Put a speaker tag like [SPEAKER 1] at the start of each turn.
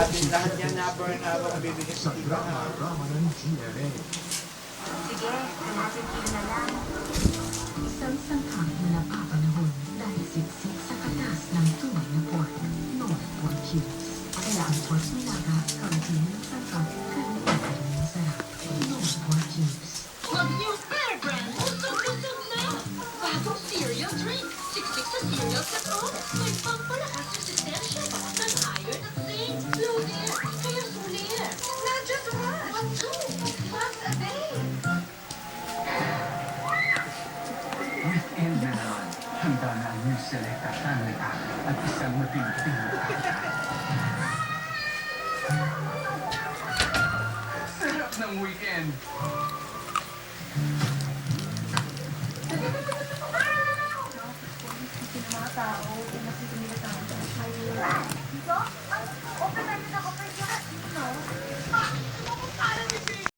[SPEAKER 1] lahat yan na burn na habang bibigyan sa tita ha.
[SPEAKER 2] Sige, hanapin ko na lang.
[SPEAKER 3] Isang sangkap na napapanahon dahil siksik sa katas ng tunay na pork, North Pork Cubes. Kaya ang pork nilaga, kaunti ng sangkap, karamihan rin masarap. North Pork Cubes.
[SPEAKER 4] Mag-new Bear Brand! Busog-busog na! Bagong cereal drink! Siksik sa cereal sa to! May pampalakas resistensya ng iron at zinc! Loaded! Kaya sulit! Not just one! But two! Once a day!
[SPEAKER 5] Weekend na naman. Handa na ang new select at tanlita at isang matinding sarap ng weekend!
[SPEAKER 2] Mga tao, mas nila tao.